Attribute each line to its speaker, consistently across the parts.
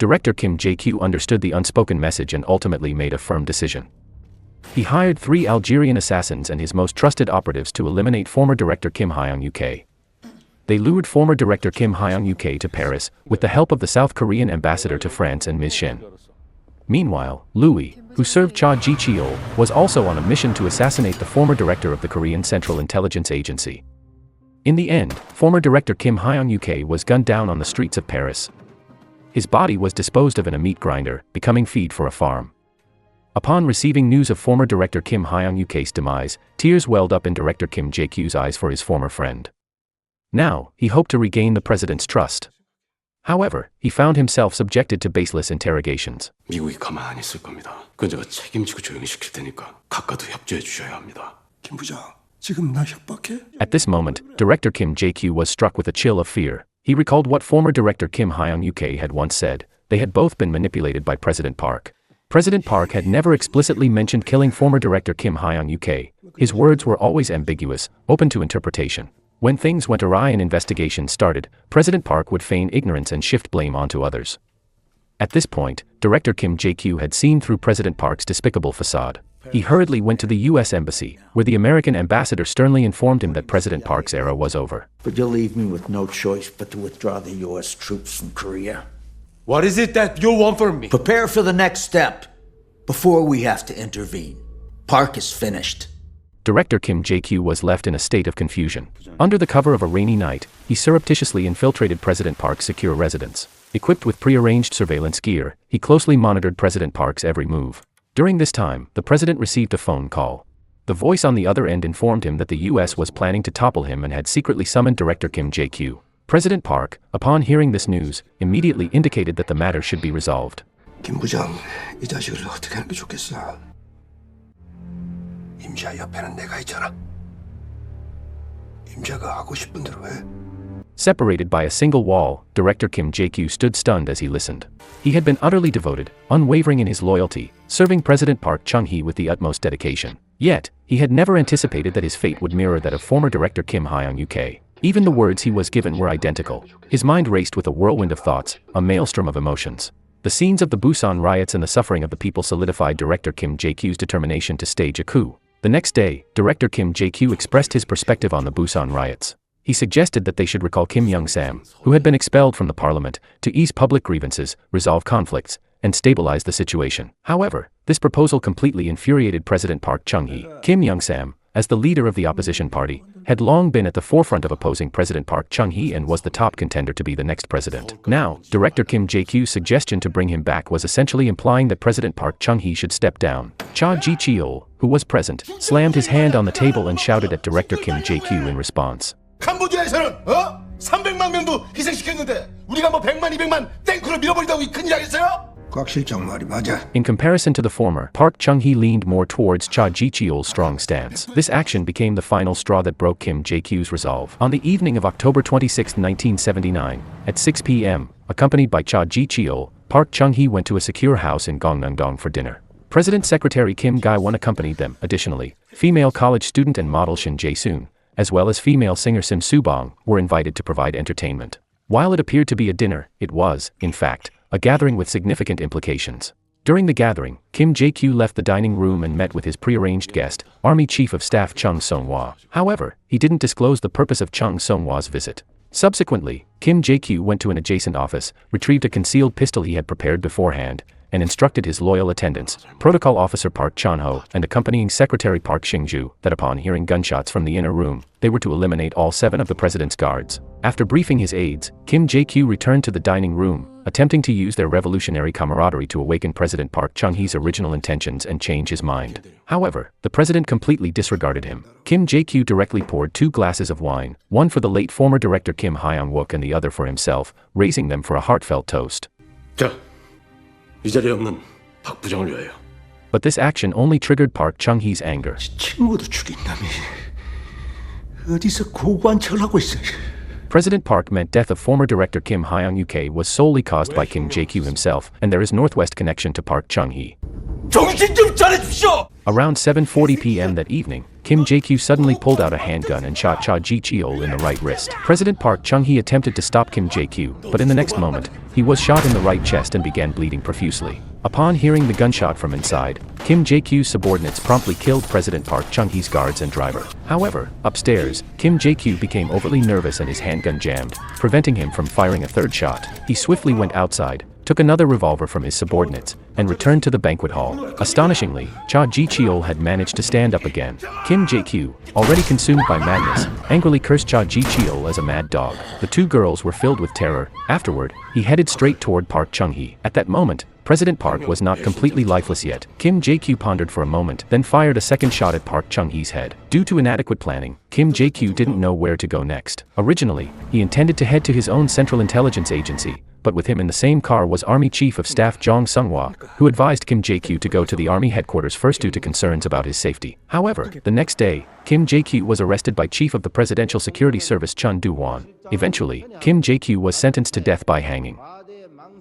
Speaker 1: Director Kim Jae-kyu understood the unspoken message and ultimately made a firm decision. He hired 3 Algerian assassins and his most trusted operatives to eliminate former director Kim Hyung-uk. They lured former director Kim Hyung-uk to Paris with the help of the South Korean ambassador to France and Ms. Shin. Meanwhile, Louis, who served Cha Ji-cheol, was also on a mission to assassinate the former director of the Korean Central Intelligence Agency. In the end, former director Kim Hyung-uk was gunned down on the streets of Paris. His body was disposed of in a meat grinder, becoming feed for a farm. Upon receiving news of former director Kim Hyung-uk's demise, tears welled up in director Kim Jae-kyu's eyes for his former friend. Now, he hoped to regain the president's trust. However, he found himself subjected to baseless interrogations.
Speaker 2: 미국이 가만 안 있을 겁니다. 그건 제가 책임지고 조용히 시킬 테니까 각가도 협조해 주셔야 합니다.
Speaker 3: 김 부장, 지금 나 협박해?
Speaker 1: At this moment, Director Kim Jae-kyu was struck with a chill of fear. He recalled what former director Kim Hyung-uk had once said. They had both been manipulated by President Park. President Park had never explicitly mentioned killing former director Kim Hyung-uk. His words were always ambiguous, open to interpretation. When things went awry and investigations started, President Park would feign ignorance and shift blame onto others. At this point, Director Kim Jae-kyu had seen through President Park's despicable facade. He hurriedly went to the U.S. Embassy, where the American ambassador sternly informed him that President Park's era was over.
Speaker 4: But you'll leave me with no choice but to withdraw the U.S. troops from Korea.
Speaker 5: What is it that you want from me?
Speaker 4: Prepare for the next step, before we have to intervene. Park is finished.
Speaker 1: Director Kim Jae-kyu was left in a state of confusion. Under the cover of a rainy night, he surreptitiously infiltrated President Park's secure residence. Equipped with pre-arranged surveillance gear, he closely monitored President Park's every move. During this time, the president received a phone call. The voice on the other end informed him that the U.S. was planning to topple him and had secretly summoned Director Kim Jae-kyu. President Park, upon hearing this news, immediately indicated that the matter should be resolved.
Speaker 3: 김 부장, 이 자식을 어떻게 하는 게 좋겠어? 임자 옆에는 내가 있잖아. 임자가 하고 싶은 대로 해.
Speaker 1: Separated by a single wall, Director Kim Jae-kyu stood stunned as he listened. He had been utterly devoted, unwavering in his loyalty, serving President Park Chung-hee with the utmost dedication. Yet, he had never anticipated that his fate would mirror that of former director Kim Hyung-uk. Even the words he was given were identical. His mind raced with a whirlwind of thoughts, a maelstrom of emotions. The scenes of the Busan riots and the suffering of the people solidified Director Kim Jae-kyu's determination to stage a coup. The next day, Director Kim Jae-kyu expressed his perspective on the Busan riots. He suggested that they should recall Kim Young-sam, who had been expelled from the parliament, to ease public grievances, resolve conflicts, and stabilize the situation. However, this proposal completely infuriated President Park Chung-hee. Kim Young-sam, as the leader of the opposition party, had long been at the forefront of opposing President Park Chung-hee and was the top contender to be the next president. Now, Director Kim Jae-kyu's suggestion to bring him back was essentially implying that President Park Chung-hee should step down. Cha Ji-cheol, who was present, slammed his hand on the table and shouted at Director Kim Jae-kyu in response.
Speaker 5: 캄보디아에서는 300만 명도 희생시켰는데 우리가 뭐 100만, 200만 탱크로 밀어버린다고 큰일 하겠어요?
Speaker 3: 곽 실장 말이 맞아.
Speaker 1: In comparison to the former, Park Chung-hee leaned more towards Cha Ji-cheol's strong stance. This action became the final straw that broke Kim Jae-kyu's resolve. On the evening of October 26, 1979, at 6 p.m., accompanied by Cha Ji-cheol, Park Chung-hee went to a secure house in Gangneung-dong for dinner. President Secretary Kim Ga-won accompanied them. Additionally, female college student and model Shin Jae-soon, as well as female singer Sim Soo-bong, were invited to provide entertainment. While it appeared to be a dinner, it was, in fact, a gathering with significant implications. During the gathering, Kim Jae-kyu left the dining room and met with his prearranged guest, Army Chief of Staff Chung Sung-hwa. However, he didn't disclose the purpose of Chung Sung-hwa's visit. Subsequently, Kim Jae-kyu went to an adjacent office, retrieved a concealed pistol he had prepared beforehand, and instructed his loyal attendants, Protocol Officer Park Chan-ho and accompanying Secretary Park Shin-ju, that upon hearing gunshots from the inner room, they were to eliminate all 7 of the president's guards. After briefing his aides, Kim Jae-kyu returned to the dining room, attempting to use their revolutionary camaraderie to awaken President Park Chung-hee's original intentions and change his mind. However, the president completely disregarded him. Kim Jae-kyu directly poured 2 glasses of wine, one for the late former director Kim Hyung-wook and the other for himself, raising them for a heartfelt toast.
Speaker 2: 자, 이 자리에 없는 박 부장을 위하여.
Speaker 1: But this action only triggered Park Chung-hee's anger.
Speaker 4: 친구도 죽인다며. 어디서 고고한 척을 하고 있어.
Speaker 1: President Park meant death of former director Kim Hyung-uk was solely caused by Kim Jae-kyu himself, and there is northwest connection to Park Chung-hee.
Speaker 5: 정신 좀 차려주십시오!
Speaker 1: Around 7:40 p.m. that evening, Kim Jae-kyu suddenly pulled out a handgun and shot Cha Ji-cheol in the right wrist. President Park Chung-hee attempted to stop Kim Jae-kyu, but in the next moment, he was shot in the right chest and began bleeding profusely. Upon hearing the gunshot from inside, Kim Jae-kyu's subordinates promptly killed President Park Chung-hee's guards and driver. However, upstairs, Kim Jae-kyu became overly nervous and his handgun jammed, preventing him from firing a third shot. He swiftly went outside, took another revolver from his subordinates, and returned to the banquet hall. Astonishingly, Cha Ji-cheol had managed to stand up again. Kim Jae-kyu, already consumed by madness, angrily cursed Cha Ji-cheol as a mad dog. The two girls were filled with terror. Afterward, he headed straight toward Park Chung-hee. At that moment, President Park was not completely lifeless yet. Kim Jae-kyu pondered for a moment, then fired a second shot at Park Chung-hee's head. Due to inadequate planning, Kim Jae-kyu didn't know where to go next. Originally, he intended to head to his own Central Intelligence Agency, but with him in the same car was Army Chief of Staff Jong Sung-hwa, who advised Kim Jae-kyu to go to the Army headquarters first due to concerns about his safety. However, the next day, Kim Jae-kyu was arrested by Chief of the Presidential Security Service Chun Do-won. Eventually, Kim Jae-kyu was sentenced to death by hanging.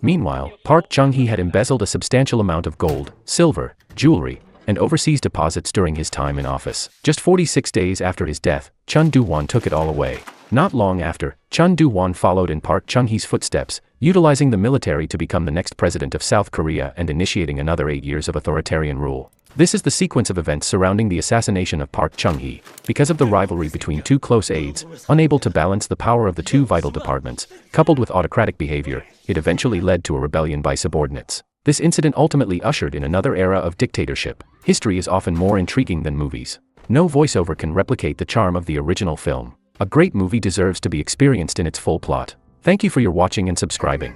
Speaker 1: Meanwhile, Park Chung-hee had embezzled a substantial amount of gold, silver, jewelry, and overseas deposits during his time in office. Just 46 days after his death, Chun Do-won took it all away. Not long after, Chun Do-won followed in Park Chung-hee's footsteps, utilizing the military to become the next president of South Korea and initiating another 8 years of authoritarian rule. This is the sequence of events surrounding the assassination of Park Chung-hee. Because of the rivalry between two close aides, unable to balance the power of the two vital departments, coupled with autocratic behavior, it eventually led to a rebellion by subordinates. This incident ultimately ushered in another era of dictatorship. History is often more intriguing than movies. No voiceover can replicate the charm of the original film. A great movie deserves to be experienced in its full plot. Thank you for your watching and subscribing.